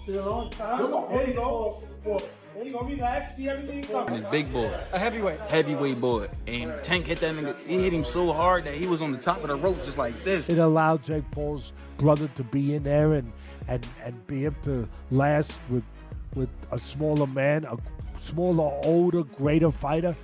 Still on time. There you go. There you go. Relax. See everything coming. And his big boy. A heavyweight. Heavyweight boy. And Tank hit that nigga. He hit him so hard that he was on the top of the rope just like this. It allowed Jake Paul's brother to be in there and be able to last with a smaller man, a smaller, older, greater fighter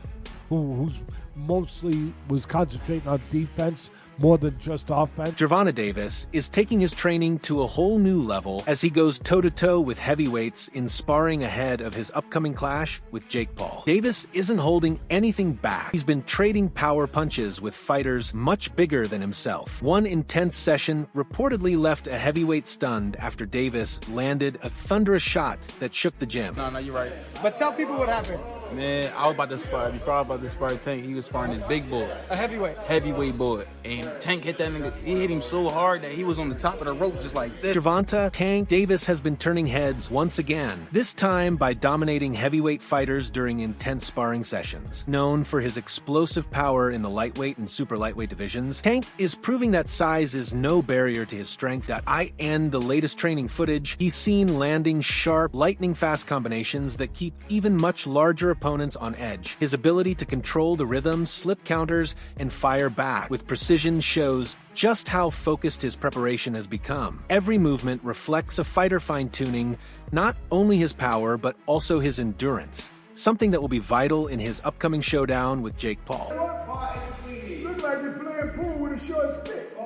who's mostly was concentrating on defense more than just offense. Gervonta Davis is taking his training to a whole new level as he goes toe-to-toe with heavyweights in sparring ahead of his upcoming clash with Jake Paul. Davis isn't holding anything back. He's been trading power punches with fighters much bigger than himself. One intense session reportedly left a heavyweight stunned after Davis landed a thunderous shot that shook the gym. No, you're right. But tell people what happened. Man, I was about to spar. Before I was about to spar Tank, he was sparring his big boy. A heavyweight. Heavyweight boy. And Tank hit that nigga. He hit him so hard that he was on the top of the rope just like this. Gervonta Tank Davis has been turning heads once again, this time by dominating heavyweight fighters during intense sparring sessions. Known for his explosive power in the lightweight and super lightweight divisions, Tank is proving that size is no barrier to his strength. That the latest training footage, he's seen landing sharp, lightning-fast combinations that keep even much larger opponents on edge. His ability to control the rhythm, slip counters, and fire back with precision shows just how focused his preparation has become. Every movement reflects a fighter fine-tuning not only his power, but also his endurance, something that will be vital in his upcoming showdown with Jake Paul. Look like you're playing pool with a short stick.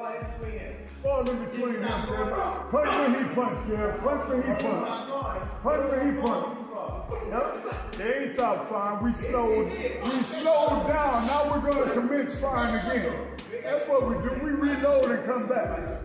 Ball in between them, Kev. Punch when he punch, Kev. Punch when he punch. Punch when he punch. Yep. They ain't stopped firing. We slowed down. Now we're gonna commence firing again. That's what we do. We reload and come back.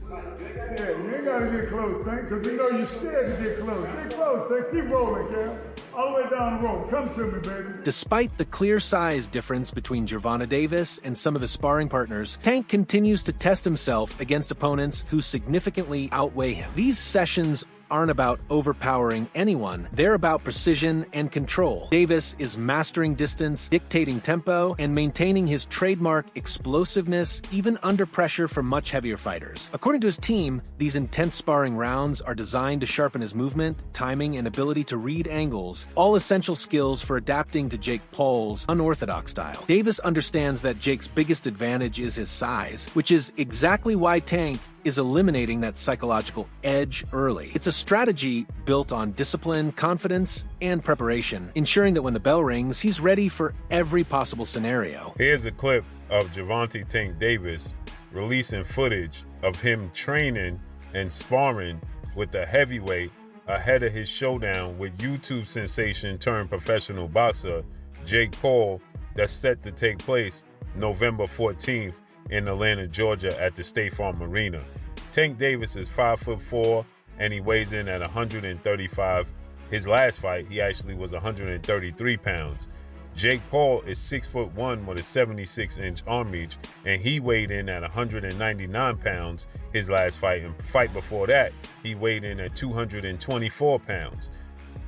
Yeah, you ain't gotta get close, Tank, because you know you're scared to get close. Get close, Tank. Keep rolling, Kev. All the way down the road. Come to me, baby. Despite the clear size difference between Gervonta Davis and some of his sparring partners, Tank continues to test himself against opponents who significantly outweigh him. These sessions aren't about overpowering anyone. They're about precision and control. Davis is mastering distance, dictating tempo, and maintaining his trademark explosiveness even under pressure from much heavier fighters. According to his team, these intense sparring rounds are designed to sharpen his movement, timing, and ability to read angles, all essential skills for adapting to Jake Paul's unorthodox style. Davis understands that Jake's biggest advantage is his size, which is exactly why Tank is eliminating that psychological edge early. It's a strategy built on discipline, confidence, and preparation, ensuring that when the bell rings, he's ready for every possible scenario. Here's a clip of Gervonta Tank Davis releasing footage of him training and sparring with the heavyweight ahead of his showdown with YouTube sensation turned professional boxer Jake Paul that's set to take place November 14th in Atlanta, Georgia at the State Farm Arena. Tank Davis is 5'4" and he weighs in at 135. His last fight, he actually was 133 pounds. Jake Paul is 6'1" with a 76-inch arm reach, and he weighed in at 199 pounds his last fight. And fight before that, he weighed in at 224 pounds.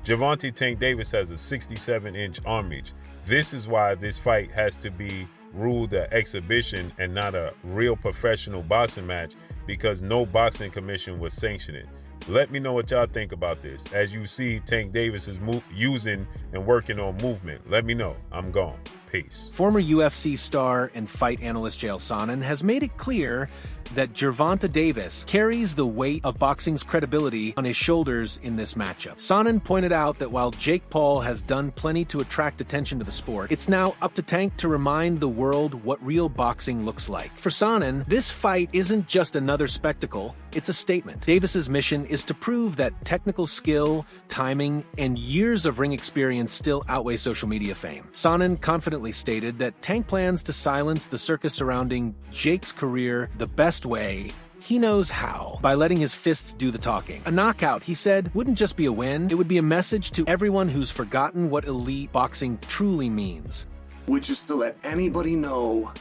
Gervonta Tank Davis has a 67-inch arm reach. This is why this fight has to be ruled an exhibition and not a real professional boxing match, because no boxing commission would sanction it. Let me know what y'all think about this. As you see, Tank Davis is using and working on movement. Let me know. I'm gone. Peace. Former UFC star and fight analyst Chael Sonnen has made it clear that Gervonta Davis carries the weight of boxing's credibility on his shoulders in this matchup. Sonnen pointed out that while Jake Paul has done plenty to attract attention to the sport, it's now up to Tank to remind the world what real boxing looks like. For Sonnen, this fight isn't just another spectacle, it's a statement. Davis's mission is to prove that technical skill, timing, and years of ring experience still outweigh social media fame. Sonnen confidently stated that Tank plans to silence the circus surrounding Jake's career the best way he knows how, by letting his fists do the talking. A knockout, he said, wouldn't just be a win, it would be a message to everyone who's forgotten what elite boxing truly means. Which is to let anybody know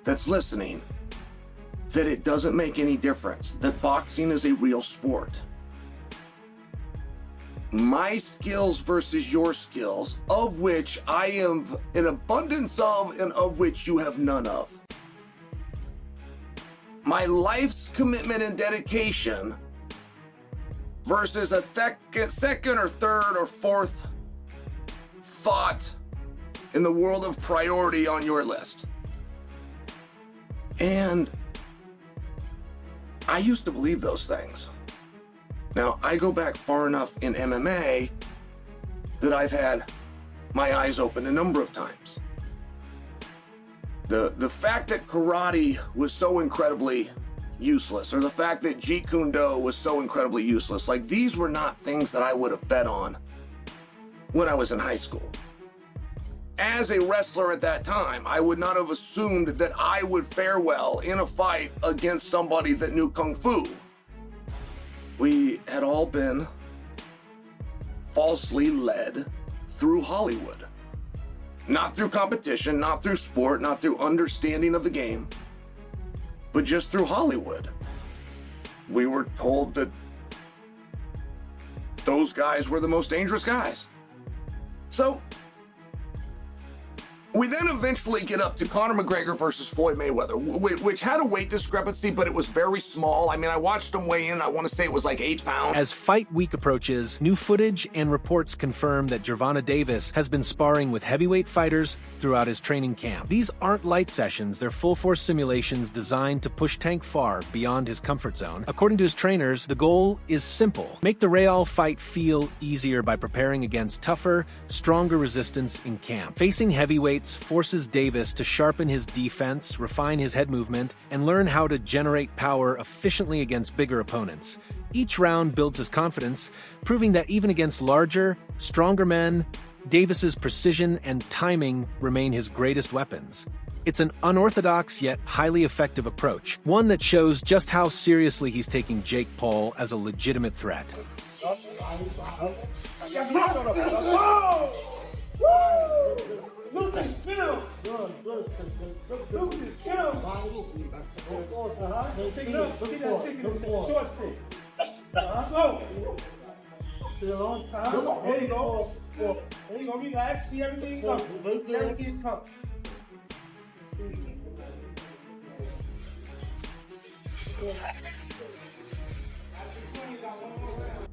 that's listening that it doesn't make any difference, that boxing is a real sport. My skills versus your skills, of which I have an abundance of and of which you have none of. my life's commitment and dedication versus a second or third or fourth thought in the world of priority on your list. And I used to believe those things. Now, I go back far enough in MMA that I've had my eyes open a number of times. The fact that karate was so incredibly useless, or the fact that Jeet Kune Do was so incredibly useless, like, these were not things that I would have bet on when I was in high school. As a wrestler at that time, I would not have assumed that I would fare well in a fight against somebody that knew Kung Fu. We had all been falsely led through Hollywood. Not through competition, not through sport, not through understanding of the game, but just through Hollywood. We were told that those guys were the most dangerous guys. So, we then eventually get up to Conor McGregor versus Floyd Mayweather, which had a weight discrepancy, but it was very small. I mean, I watched him weigh in. I want to say it was like 8 pounds. As fight week approaches, new footage and reports confirm that Gervonta Davis has been sparring with heavyweight fighters throughout his training camp. These aren't light sessions, they're full-force simulations designed to push Tank far beyond his comfort zone. According to his trainers, the goal is simple: make the Real fight feel easier by preparing against tougher, stronger resistance in camp. Facing heavyweights forces Davis to sharpen his defense, refine his head movement, and learn how to generate power efficiently against bigger opponents. Each round builds his confidence, proving that even against larger, stronger men, Davis's precision and timing remain his greatest weapons. It's an unorthodox yet highly effective approach, one that shows just how seriously he's taking Jake Paul as a legitimate threat. Lucas, film! Lucas, film! Take it up, get that stick in the short stick. Go! Still on time. There you go. There you go, relax, see everything come. See everything come.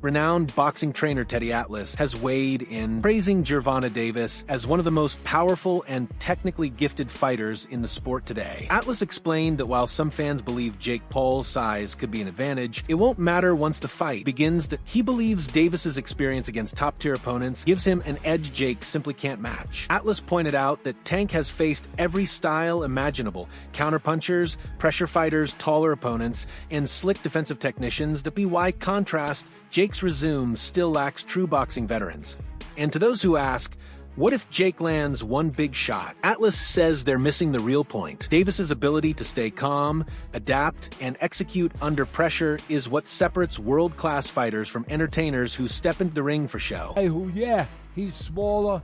Renowned boxing trainer Teddy Atlas has weighed in, praising Gervonta Davis as one of the most powerful and technically gifted fighters in the sport today. Atlas explained that while some fans believe Jake Paul's size could be an advantage, it won't matter once the fight begins. He believes Davis's experience against top-tier opponents gives him an edge Jake simply can't match. Atlas pointed out that Tank has faced every style imaginable: counterpunchers, pressure fighters, taller opponents, and slick defensive technicians. To be why contrast, Jake's resume still lacks true boxing veterans. And to those who ask, what if Jake lands one big shot? Atlas says they're missing the real point. Davis's ability to stay calm, adapt, and execute under pressure is what separates world-class fighters from entertainers who step into the ring for show. Hey, who, yeah, he's smaller,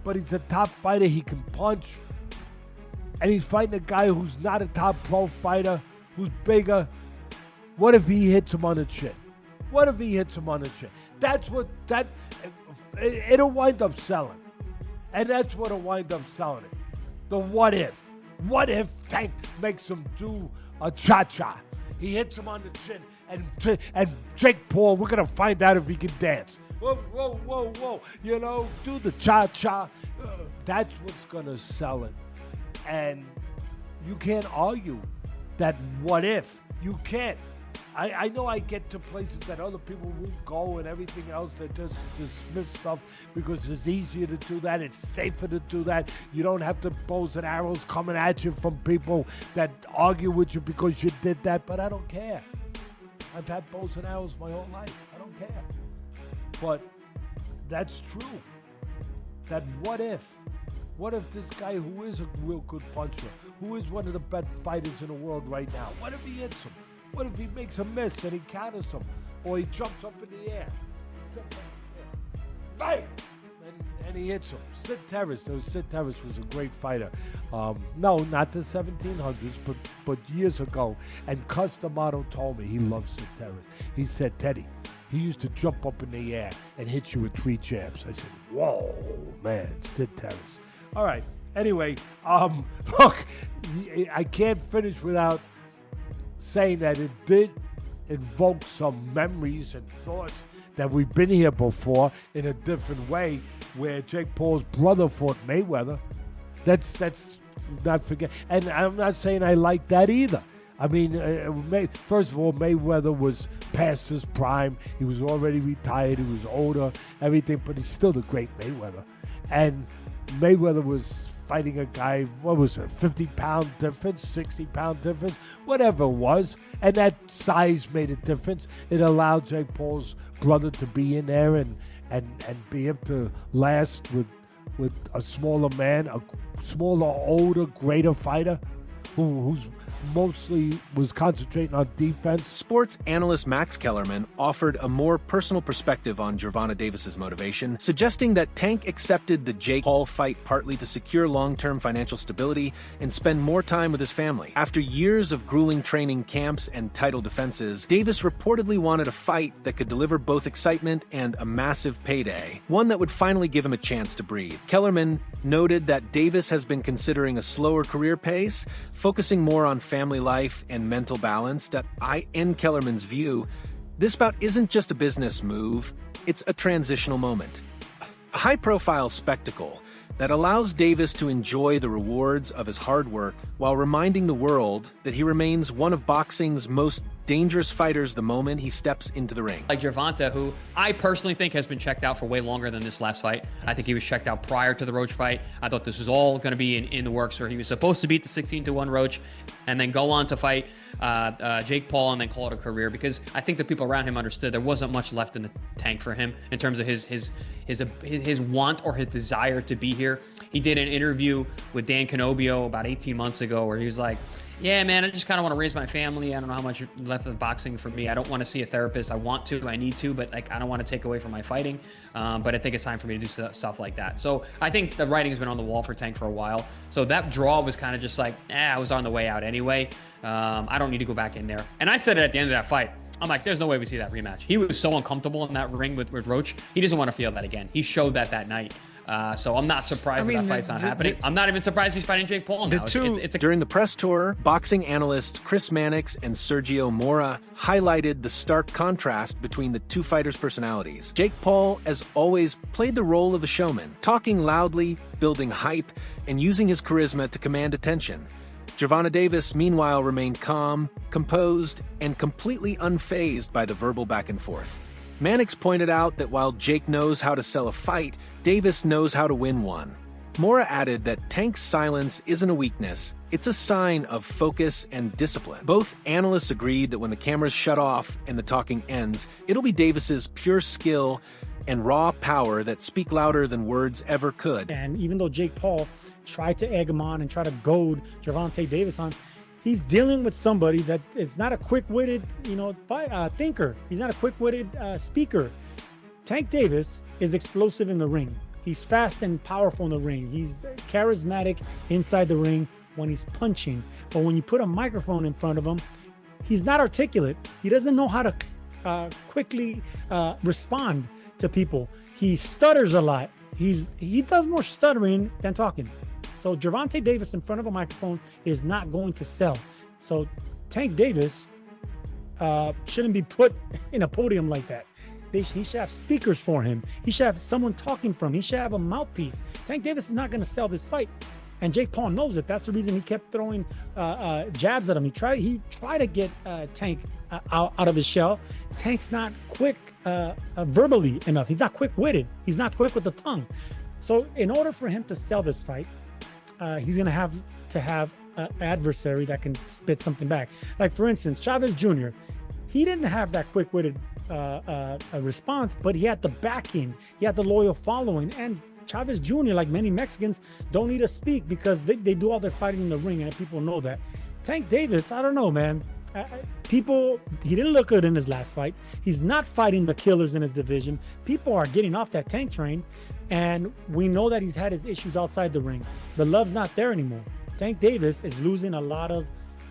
but he's a top fighter, he can punch, and he's fighting a guy who's not a top pro fighter, who's bigger. What if he hits him on the chin? What if he hits him on the chin? It'll wind up selling. And that's what'll wind up selling it. The what if. What if Tank makes him do a cha-cha? He hits him on the chin, and Jake Paul, we're going to find out if he can dance. Whoa, whoa, whoa, whoa. You know, do the cha-cha. That's what's going to sell it. And you can't argue that what if. You can't. I know I get to places that other people won't go and everything else. They just dismiss stuff because it's easier to do that. It's safer to do that. You don't have to bows and arrows coming at you from people that argue with you because you did that. But I don't care. I've had bows and arrows my whole life. I don't care. But that's true. That what if? What if this guy who is a real good puncher, who is one of the best fighters in the world right now, what if he hits him? What if he makes a miss and he counters him? Or he jumps up in the air. Bang! And he hits him. Sid Terrace was a great fighter. No, not the 1700s, but years ago. And Cus D'Amato told me he loves Sid Terrace. He said, Teddy, he used to jump up in the air and hit you with 3 jabs. I said, whoa, man, Sid Terrace. All right. Anyway, look, I can't finish without saying that it did invoke some memories and thoughts that we've been here before in a different way, where Jake Paul's brother fought Mayweather. That's not forget. And I'm not saying I like that either. I mean, first of all, Mayweather was past his prime. He was already retired. He was older, everything, but he's still the great Mayweather. And Mayweather was fighting a guy, what was it, 50-pound difference, 60-pound difference, whatever it was. And that size made a difference. It allowed Jake Paul's brother to be in there and be able to last with a smaller man, a smaller, older, greater fighter who's mostly was concentrating on defense. Sports analyst Max Kellerman offered a more personal perspective on Gervonta Davis's motivation, suggesting that Tank accepted the Jake Paul fight partly to secure long-term financial stability and spend more time with his family. After years of grueling training camps and title defenses, Davis reportedly wanted a fight that could deliver both excitement and a massive payday, one that would finally give him a chance to breathe. Kellerman noted that Davis has been considering a slower career pace, focusing more on family life and mental balance. That in Kellerman's view, this bout isn't just a business move, it's a transitional moment. A high-profile spectacle that allows Davis to enjoy the rewards of his hard work while reminding the world that he remains one of boxing's most dangerous fighters the moment he steps into the ring. Like Gervonta, who I personally think has been checked out for way longer than this last fight. I think he was checked out prior to the Roach fight. I thought this was all going to be in the works, where he was supposed to beat the 16-1 Roach and then go on to fight Jake Paul and then call it a career, because I think the people around him understood there wasn't much left in the tank for him in terms of his want or his desire to be here. He did an interview with Dan Canobio about 18 months ago where he was like, yeah, man, I just kind of want to raise my family. I don't know how much left of boxing for me. I don't want to see a therapist. I want to, I need to, but like, I don't want to take away from my fighting. But I think it's time for me to do stuff like that. So I think the writing's been on the wall for Tank for a while. So that draw was kind of just like, I was on the way out anyway. I don't need to go back in there. And I said it at the end of that fight. I'm like, there's no way we see that rematch. He was so uncomfortable in that ring with Roach. He doesn't want to feel that again. He showed that night. So I'm not surprised that fight's not happening. I'm not even surprised he's fighting Jake Paul now. During the press tour, boxing analysts Chris Mannix and Sergio Mora highlighted the stark contrast between the two fighters' personalities. Jake Paul, as always, played the role of a showman, talking loudly, building hype, and using his charisma to command attention. Gervonta Davis, meanwhile, remained calm, composed, and completely unfazed by the verbal back and forth. Mannix pointed out that while Jake knows how to sell a fight, Davis knows how to win one. Mora added that Tank's silence isn't a weakness, it's a sign of focus and discipline. Both analysts agreed that when the cameras shut off and the talking ends, it'll be Davis's pure skill and raw power that speak louder than words ever could. And even though Jake Paul tried to egg him on and try to goad Gervonta Davis on, he's dealing with somebody that is not a quick-witted, thinker. He's not a quick-witted speaker. Tank Davis is explosive in the ring. He's fast and powerful in the ring. He's charismatic inside the ring when he's punching. But when you put a microphone in front of him, he's not articulate. He doesn't know how to quickly respond to people. He stutters a lot. He does more stuttering than talking. So Gervonta Davis in front of a microphone is not going to sell. So Tank Davis shouldn't be put in a podium like that. He should have speakers for him. He should have someone talking for him. He should have a mouthpiece. Tank Davis is not going to sell this fight. And Jake Paul knows it. That's the reason he kept throwing jabs at him. He tried to get Tank out of his shell. Tank's not quick verbally enough. He's not quick-witted. He's not quick with the tongue. So in order for him to sell this fight, he's going to have an adversary that can spit something back. Like, for instance, Chavez Jr., he didn't have that quick-witted response, but he had the backing. He had the loyal following. And Chavez Jr., like many Mexicans, don't need to speak because they do all their fighting in the ring, and people know that. Tank Davis, I don't know, man. He didn't look good in his last fight. He's not fighting the killers in his division. People are getting off that Tank train, and we know that he's had his issues outside the ring. The love's not there anymore. Tank Davis is losing a lot of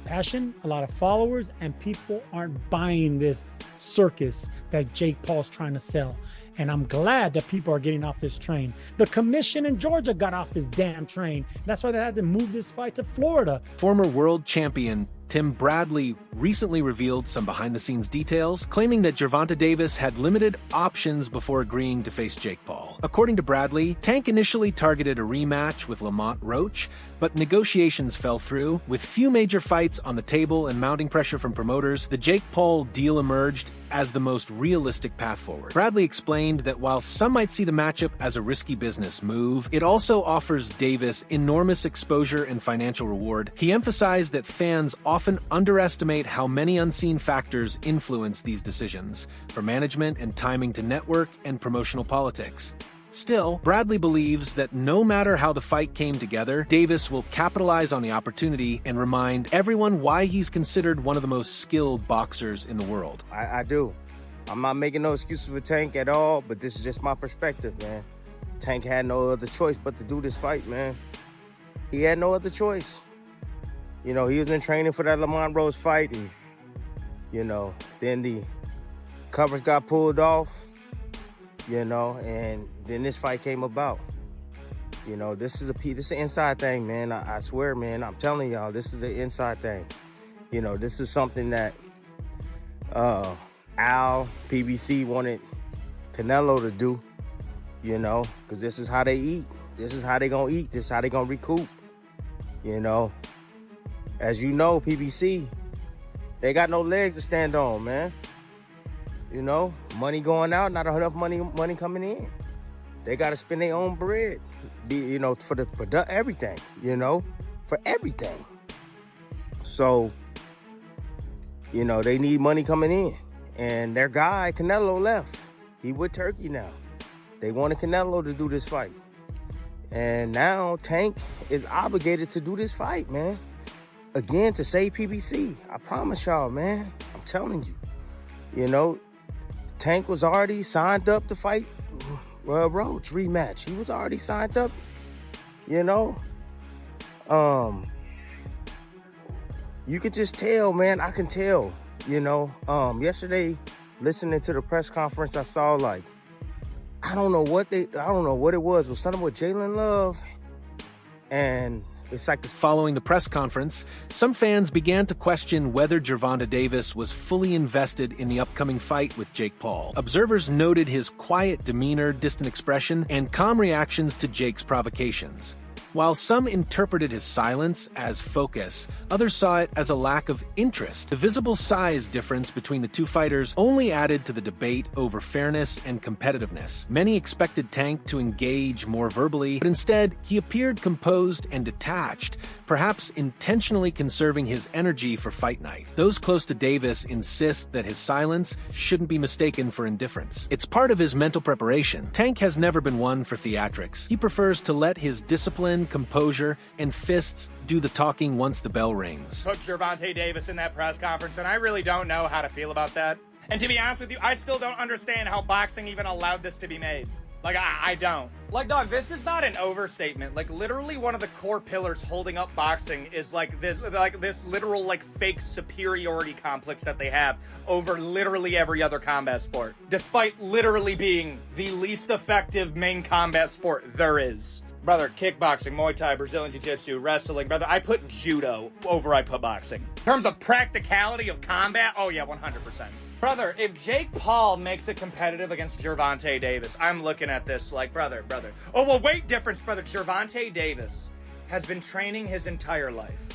passion, a lot of followers, and people aren't buying this circus that Jake Paul's trying to sell. And I'm glad that people are getting off this train. The commission in Georgia got off this damn train. That's why they had to move this fight to Florida. Former world champion Tim Bradley recently revealed some behind-the-scenes details, claiming that Gervonta Davis had limited options before agreeing to face Jake Paul. According to Bradley, Tank initially targeted a rematch with Lamont Roach, but negotiations fell through. With few major fights on the table and mounting pressure from promoters, the Jake Paul deal emerged as the most realistic path forward. Bradley explained that while some might see the matchup as a risky business move, it also offers Davis enormous exposure and financial reward. He emphasized that fans often underestimate how many unseen factors influence these decisions, from management and timing to network and promotional politics. Still, Bradley believes that no matter how the fight came together, Davis will capitalize on the opportunity and remind everyone why he's considered one of the most skilled boxers in the world. I do. I'm not making no excuses for Tank at all, but this is just my perspective, man. Tank had no other choice but to do this fight, man. He had no other choice. You know, he was in training for that Lamont Rose fight, and, you know, then the covers got pulled off, you know, and then this fight came about. You know, this is an inside thing, man. I swear, man, I'm telling y'all, this is an inside thing. You know, this is something that Al, PBC wanted Canelo to do, you know, because this is how they eat. This is how they gonna eat. This is how they gonna recoup, you know. As you know, PBC, they got no legs to stand on, man. You know, money going out, not enough money coming in. They got to spend their own bread, you know, for everything, you know, for everything. So, you know, they need money coming in. And their guy, Canelo, left. He with Turkey now. They wanted Canelo to do this fight. And now Tank is obligated to do this fight, man. Again, to save PBC. I promise y'all, man. I'm telling you. You know, Tank was already signed up to fight Roach rematch. He was already signed up, you know. You could just tell, man. I can tell, you know. Yesterday, listening to the press conference, I saw, like, I don't know what it was. It was something with Jalen Love, and it's like following the press conference, some fans began to question whether Gervonta Davis was fully invested in the upcoming fight with Jake Paul. Observers noted his quiet demeanor, distant expression, and calm reactions to Jake's provocations. While some interpreted his silence as focus, others saw it as a lack of interest. The visible size difference between the two fighters only added to the debate over fairness and competitiveness. Many expected Tank to engage more verbally, but instead, he appeared composed and detached, perhaps intentionally conserving his energy for fight night. Those close to Davis insist that his silence shouldn't be mistaken for indifference. It's part of his mental preparation. Tank has never been one for theatrics. He prefers to let his discipline, composure, and fists do the talking once the bell rings. Took Gervonta Davis in that press conference, and I really don't know how to feel about that. And to be honest with you, I still don't understand how boxing even allowed this to be made. Like, I don't. Like, dog, this is not an overstatement. Like, literally one of the core pillars holding up boxing is like this literal, like, fake superiority complex that they have over literally every other combat sport, despite literally being the least effective main combat sport there is. Brother, kickboxing, Muay Thai, Brazilian Jiu-Jitsu, wrestling. Brother, I put judo over I put boxing. In terms of practicality of combat, oh yeah, 100%. Brother, if Jake Paul makes it competitive against Gervonta Davis, I'm looking at this like, brother. Oh, well, weight difference, brother. Gervonta Davis has been training his entire life.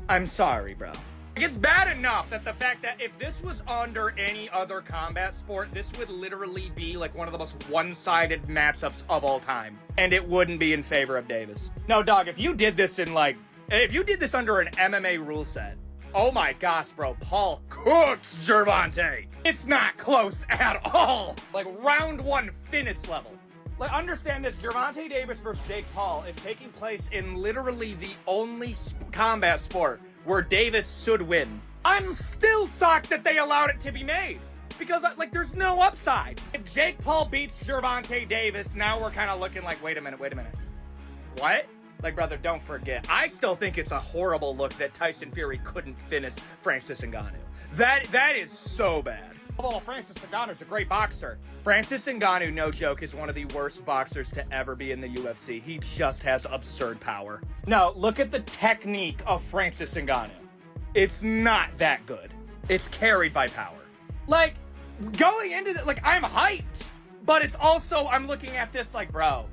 I'm sorry, bro. It's bad enough that the fact that if this was under any other combat sport, this would literally be like one of the most one-sided matchups of all time. And it wouldn't be in favor of Davis. No, dog, if you did this under an MMA rule set, oh my gosh, bro, Paul cooks Gervonta. It's not close at all. Like round one finish level. Like, understand this, Gervonta Davis versus Jake Paul is taking place in literally the only combat sport where Davis should win. I'm still shocked that they allowed it to be made. Because, like, there's no upside. If Jake Paul beats Gervonta Davis, now we're kind of looking like, wait a minute. What? Like, brother, don't forget. I still think it's a horrible look that Tyson Fury couldn't finish Francis Ngannou. That is so bad. well, Francis Ngannou's a great boxer. Francis Ngannou, no joke, is one of the worst boxers to ever be in the UFC. He just has absurd power. No, look at the technique of Francis Ngannou. It's not that good. It's carried by power. Like, going into the, like, I'm hyped, but it's also, I'm looking at this like, bro,